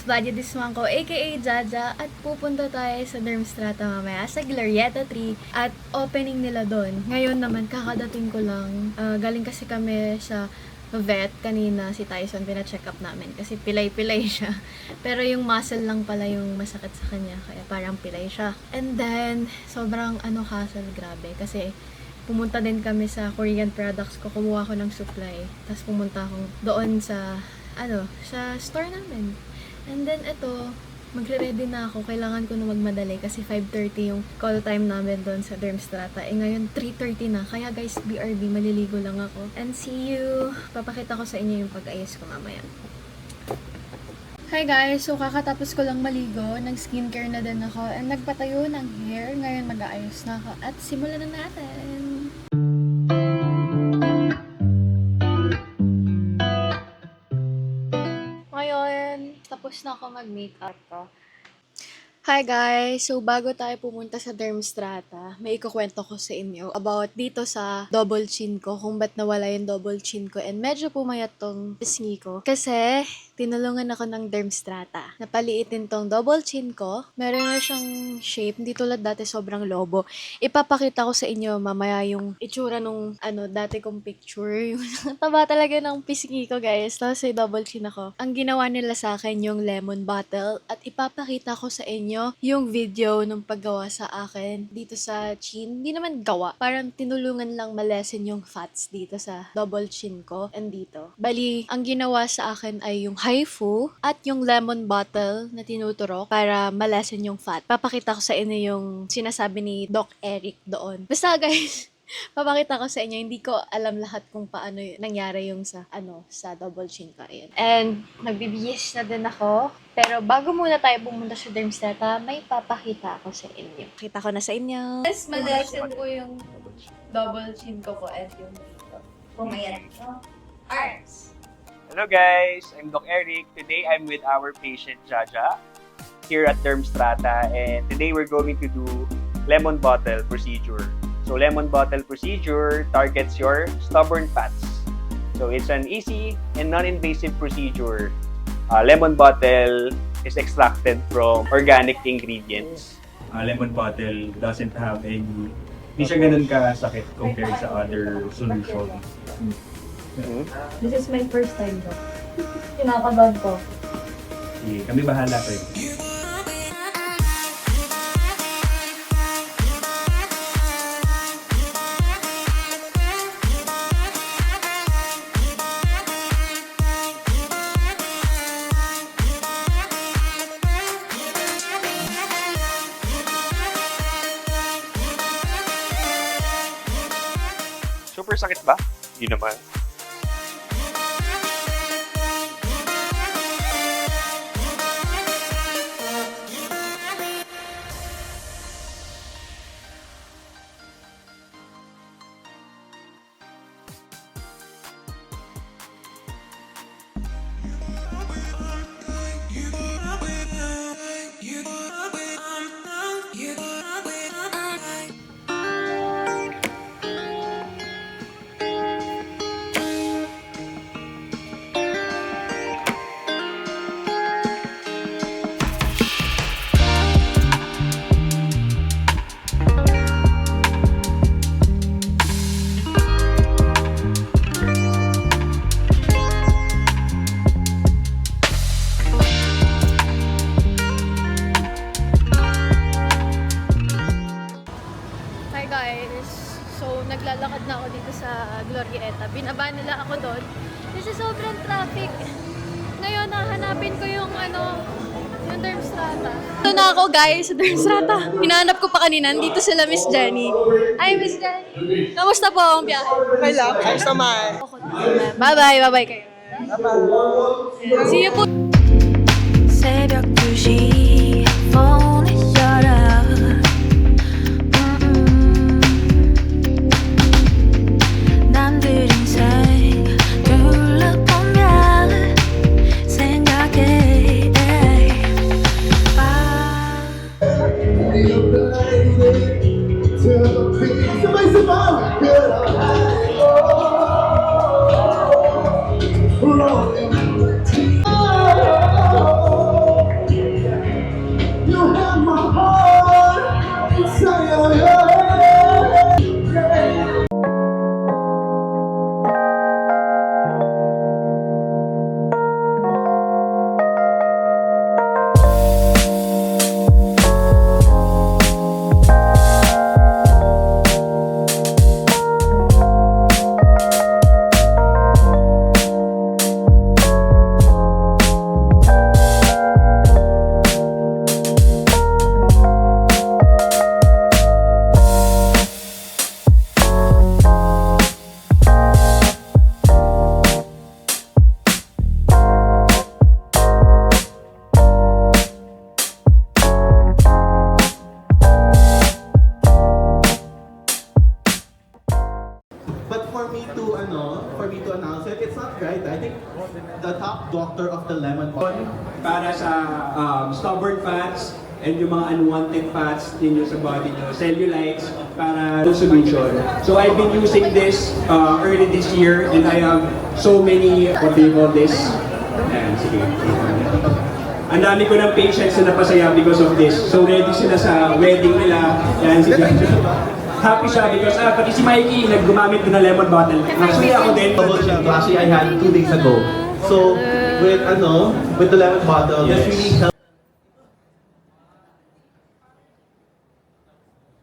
Budget Dismanko, aka Jaja, at pupunta tayo sa Dermstrata mamaya sa Glorieta 3 at opening nila doon. Ngayon naman, kakadating ko lang. Galing kasi kami sa vet kanina, si Tyson, pina-check up namin kasi pilay-pilay siya. Pero yung muscle lang pala yung masakit sa kanya, kaya parang pilay siya. And then, sobrang hassle, grabe. Kasi pumunta din kami sa Korean products ko, kumuha ko ng supply. Tapos pumunta ako doon sa sa store namin. And then ito, magre-ready na ako. Kailangan ko na magmadali kasi 5:30 yung call time namin doon sa Dermstrata. Ngayon 3:30 na. Kaya guys, BRB, maliligo lang ako. And see you! Papakita ko sa inyo yung pag-ayos ko mamaya. Hi guys! So kakatapos ko lang maligo. Nag-skincare na din ako. And nagpatayo ng hair. Ngayon mag-aayos na ako. At simulan na natin! Tapos na ako mag-makeup ko. Hi guys! So, bago tayo pumunta sa Dermstrata, may ikukwento ko sa inyo about dito sa double chin ko, kung ba't nawala yung double chin ko, and medyo pumayat tong pisngi ko. Kasi, tinulungan ako ng Dermstrata. Napaliitin tong double chin ko. Meron na siyang shape, hindi tulad dati sobrang lobo. Ipapakita ko sa inyo mamaya yung itsura nung dati kong picture. Yung taba talaga ng pisngi ko guys. Tapos may double chin ako. Ang ginawa nila sa akin yung lemon bottle at ipapakita ko sa inyo yung video nung paggawa sa akin dito sa chin. Hindi naman gawa. Parang tinulungan lang malesen yung fats dito sa double chin ko and dito. Bali, ang ginawa sa akin ay yung HIFU at yung lemon bottle na tinuturok para malesen yung fat. Papakita ko sa inyo yung sinasabi ni Doc Eric doon. Basta guys, papakita ko sa inyo, hindi ko alam lahat kung paano nangyari yung sa double chin ko. Ayan. And magbibihis na din ako. Pero bago muna tayo pumunta sa Dermstrata, may papakita ako sa inyo. Pakita ko na sa inyo. Yes, malesen po yung double chin ko po and yung dito. Pumayat ko. Arms. Hello guys, I'm Doc Eric. Today I'm with our patient Jaja here at Dermstrata, and today we're going to do lemon bottle procedure. So lemon bottle procedure targets your stubborn fats. So it's an easy and non-invasive procedure. Lemon bottle is extracted from organic ingredients. Lemon bottle doesn't have any, hindi siya ganun kasakit compared sa other solution. This is my first time though. Kinakabahan ko. Sige, kami bahala kayo. Super sakit ba? Hindi naman. Naglalakad na ako dito sa Glorieta. Binaba nila ako doon kasi sobrang traffic. Ngayon, nahanapin ko yung yung Dermstrata. Ito na ako guys sa Dermstrata. Hinahanap ko pa kanina. Dito sila Miss Jenny. Hi Miss Jenny. Kamusta po ang biyahe? Okay lang, ayos naman. Bye-bye. Bye-bye kayo. Bye-bye. See you po. 새벽 2시 폰이 열어 남들 인생 둘러보면 생각해 for me to announce it. It's not right. I think the top doctor of the lemon bottle. Para sa stubborn fats and yung mga unwanted fats ninyo sa body nyo, cellulites, para the solution. So I've been using this early this year and I have so many, what do you call this? Ayan, sige. Ang dami ko ng patients na napasaya because of this. So ready sila sa wedding nila. Yan, si happy siya because pati si Mikey naggumamit din ng lemon bottle. Actually ako din. Actually, I had 2 days ago. So with the lemon bottle, Yes. it really helped.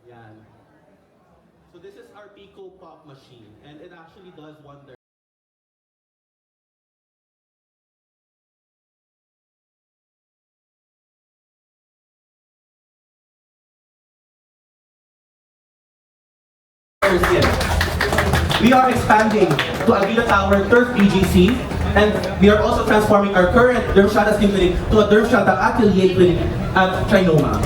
Yan. So this is our Pico Pop machine, and it actually does wonders. We are expanding to Aguila Tower, Turf BGC, and we are also transforming our current Dermshata Skin Clinic to a Dermshata Atelier Clinic at Trinoma.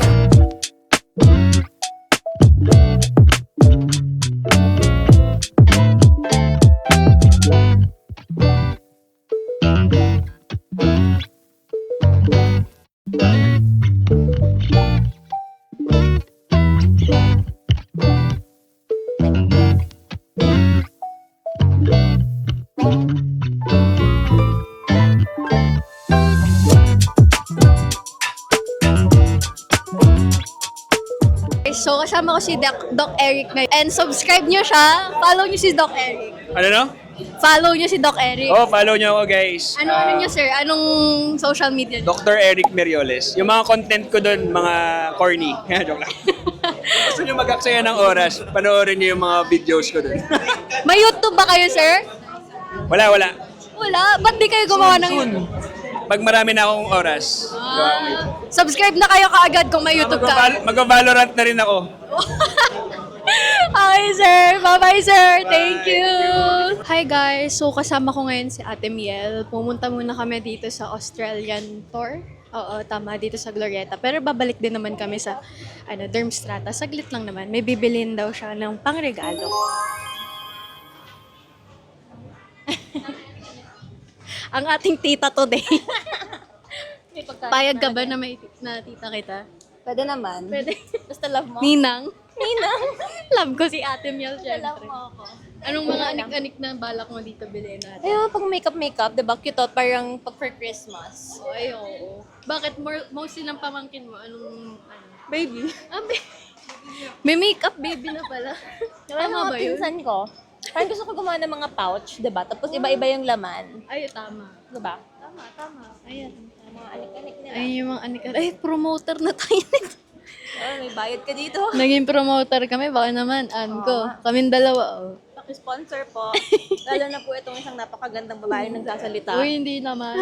So, kasama ko si Doc Eric ngayon. And subscribe nyo siya. Follow nyo si Doc Eric. Ano no? Follow nyo si Doc Eric. Oh, follow nyo ako guys. Ano nyo, sir? Anong social media nyo? Dr. Eric Merioles. Yung mga content ko doon, mga corny. Joke lang. Gusto nyo mag-aksaya ng oras, panoorin nyo yung mga videos ko doon. May YouTube ba kayo, sir? Wala. Wala. Ba't di kayo gumawa ng YouTube? Pag marami na akong oras. Subscribe na kayo kaagad kung may YouTube ka. Mag-Valorant na rin ako. Okay, sir. Bye-bye, sir. Thank you. Hi, guys. So, kasama ko ngayon si Ate Miel. Pumunta muna kami dito sa Australian tour. Oo, tama. Dito sa Glorieta. Pero babalik din naman kami sa Dermstrata. Saglit lang naman. May bibilin daw siya ng pangregalo. Ang ating tita today. Payag ka ba na may na tita kita? Pwede naman. Pwede. Basta love mo. Ninang. Ninang. Love ko si Ate Miel, syempre. Love mo ako. Anong mga anik-anik na balak mo dito bilhin natin? Ayun, pag makeup, diba? Cute, parang pag for Christmas. Oh, ay, oo. Bakit mostly ng pamangkin mo? Anong, Baby. May makeup baby na pala. Tama ba yun? Pinsan ko. Parang gusto ko gumawa ng mga pouch, diba? Tapos iba-iba yung laman. Ay, tama. Diba? Tama. Ayan. Mga anik-anik nila. Ay, yung mga anik. Ay, promoter na tayo nito. Oh, may bayad ka dito. Naging promoter kami, baka naman, ko. Kaming dalawa, oh. Paki-sponsor po. Lalo na po itong isang napakagandang babae nagsasalita. Uy, hindi naman.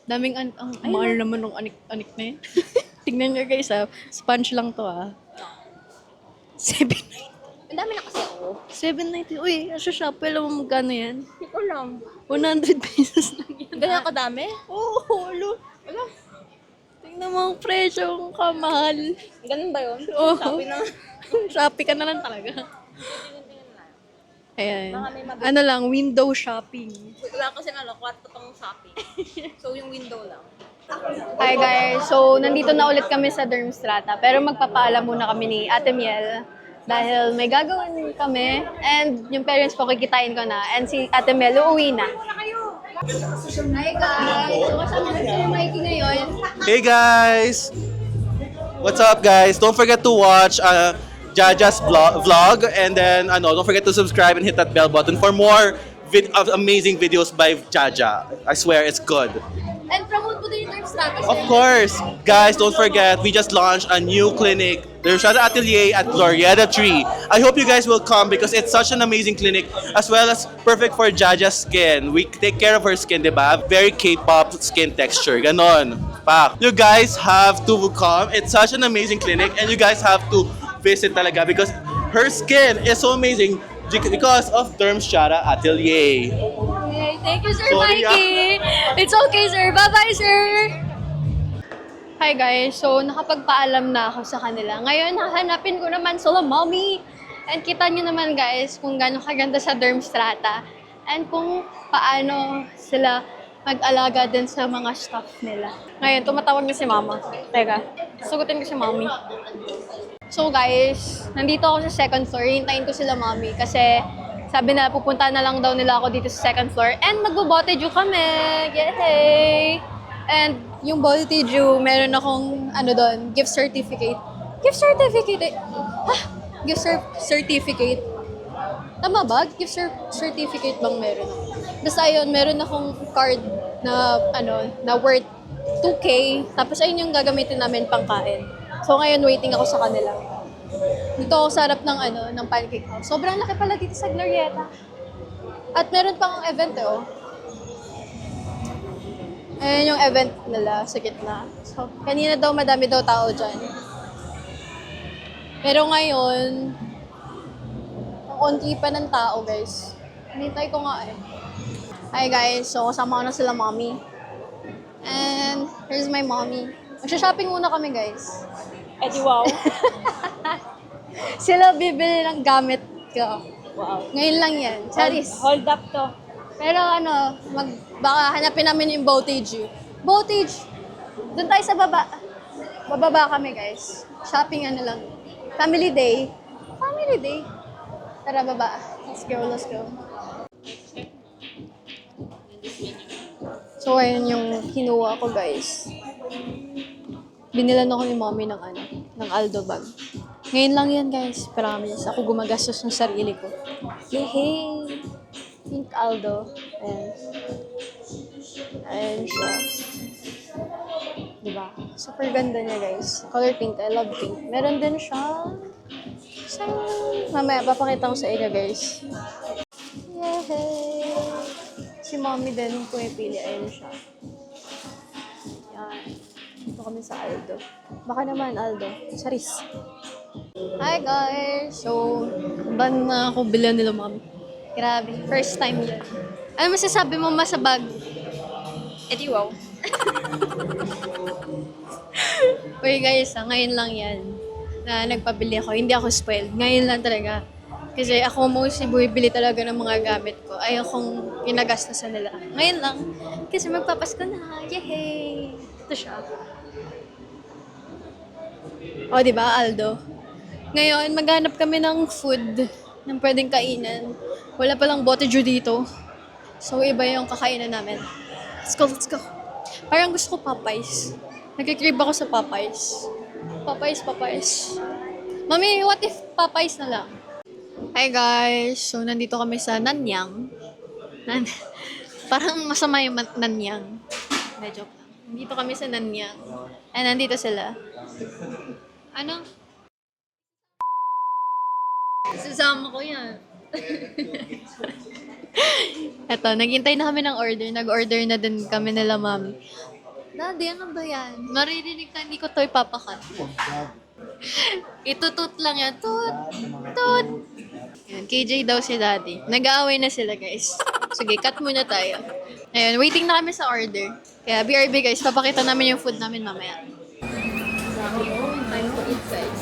Daming ang mahal naman ng anik na yun. Tingnan nyo guys, sponge lang to, 790. Ang dami na kasi ako. 790. Uy, sa Shopee, alam mo magkano yan? Hindi ko lang. 100 pesos lang yan. Ganyan kadami? Oo, ulo. Wala. Tingnan mo ang presyo, ang kamahal. Ganun ba yun? Oo. Shopee na. Shopee ka na lang talaga. Ayan. Baka may Ano lang, window shopping. Wala kasi kwarto pang shopping. So yung window lang. Hi guys, so nandito na ulit kami sa Dermstrata. Pero magpapaalam muna kami ni Ate Miel. Dahil may gagawin kami. And yung parents ko, kikitain ko na. And si Ate Miel, uuwi na. Hi guys! So kasama ko si Mikey ngayon. Hey guys! What's up guys? Don't forget to watch Jaja's vlog, and then don't forget to subscribe and hit that bell button for more amazing videos by Jaja. I swear it's good. And promote mo din yung Dermstrata. Of course! Guys, don't forget, we just launched a new clinic, the Dermshata Atelier at Glorieta Tree. I hope you guys will come because it's such an amazing clinic, as well as perfect for Jaja's skin. We take care of her skin, diba? Very K-pop skin texture, ganon. Pak. You guys have to come. It's such an amazing clinic, and you guys have to visit talaga because her skin is so amazing because of Dermshata Atelier. Okay, thank you, Sir Sorry, Mikey. It's okay, sir. Bye-bye, sir. Hi, guys. So, nakapagpaalam na ako sa kanila. Ngayon, hahanapin ko naman sila mommy. And kita nyo naman, guys, kung gano'ng kaganda sa Dermstrata. and kung paano sila mag-alaga din sa mga staff nila. Ngayon, tumatawag na si Mama. Teka, sagutin ko si Mommy. So guys, nandito ako sa second floor. Hintayin ko sila Mommy kasi sabi na pupunta na lang daw nila ako dito sa second floor and magbo-boteju kami! Yay! And yung boteju, meron akong doon, gift certificate. Gift certificate? Certificate. Tama ba? Gift certificate bang meron ako? Basta ayun, meron akong card na na worth 2K. Tapos ayun yung gagamitin namin pangkain. So ngayon waiting ako sa kanila. Dito ako sa harap ng pancake house. Sobrang laki pala dito sa Glorieta. At meron pang event Ayan yung event nila sa gitna. So kanina daw madami daw tao dyan. Pero ngayon, ang konti pa ng tao guys. Hinintay ko nga Hi guys, so kasama ko na sila Mommy. And here's my Mommy. Magsha-shopping muna kami guys. Di wow. Sila bibili ng gamit ko. Wow. Ngayon lang yan. Charis. Hold up to. Pero baka hanapin namin yung Botage. Botage! Doon tayo sa baba. Bababa kami guys. Shopping lang. Family day. Family day. Tara baba. Let's go, let's go. So, ayun yung kinuha ko, guys. Binilan ako ni Mommy ng Aldo bag. Ngayon lang yan, guys. Promise. Ako gumagastos ng sarili ko. Yehey! Pink Aldo. Ayan siya. Diba? Super ganda niya, guys. Color pink. I love pink. Meron din siya. Mamaya, papakita ko sa inyo, guys. Yehey! Si Mommy din pumipili. Ayun siya. Yan. Ito kami sa Aldo. Baka naman, Aldo. Charis. Hi, guys! So, ban na ako bilhan nila, Mommy. Grabe. First time yun. Ano masasabi mo sa bag? Di wow. Uy, guys, ngayon lang yan na nagpabili ako. Hindi ako spoiled. Ngayon lang talaga. Kasi ako mostly bumibili talaga ng mga gamit ko. Ayaw kong pinagastasan nila. Ngayon lang. Kasi magpapasko na. Yehey! Ito siya. O, diba, Aldo? Ngayon, maghanap kami ng food na pwedeng kainan. Wala palang boteju dito. So, iba yung kakainan namin. Let's go, let's go. Parang gusto ko Popeyes. Nagkikrib ako sa Popeyes. Popeyes. Mami, what if Popeyes na lang? Hi guys! So, nandito kami sa Nanyang. Parang masama yung Nanyang. Joke lang. Nandito kami sa Nanyang. And nandito sila. Ano? Sasama ko yan. Eto, naghintay na kami ng order. Nag-order na din kami nila, Mami. Daddy, ano ba yan? Maririnig ka, hindi ko to ipapakat. Itutut lang yan. Tut! Yan, KJ daw si Daddy. Nag-aaway na sila, guys. Sige, cut muna tayo. Ayun, waiting na kami sa order. Kaya BRB, guys, papakita namin yung food namin mamaya. Time to eat, guys.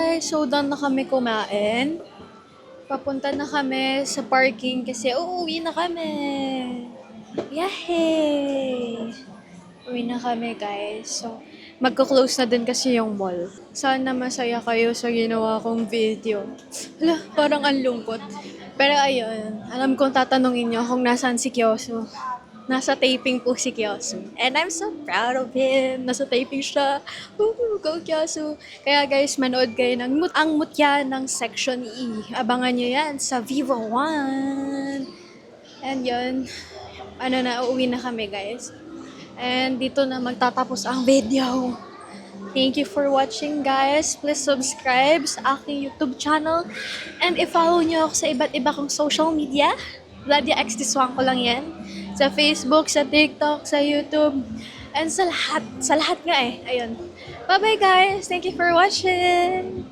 guys, so done na kami kumain. Papunta na kami sa parking kasi uuwi na kami. Yahey! Uwi na kami guys. So, magko-close na din kasi yung mall. Sana masaya kayo sa ginawa kong video. Hala, parang ang lungkot. Pero ayun, alam kong tatanungin nyo kung nasaan si Kyoso. Nasa taping po si Kyoso. And I'm so proud of him. Nasa taping siya. Woo, go Kyoso. Kaya guys, manood kayo ng ang mutya ng Section E. Abangan nyo yan sa Vivo One. And yun, uuwi na kami guys. And dito na magtatapos ang video. Thank you for watching guys. Please subscribe sa aking YouTube channel. And i-follow nyo ako sa iba't iba kong social media. Vladia X Diswang ko lang yan. Sa Facebook, sa TikTok, sa YouTube. And sa lahat nga eh. Ayun. Bye-bye guys. Thank you for watching.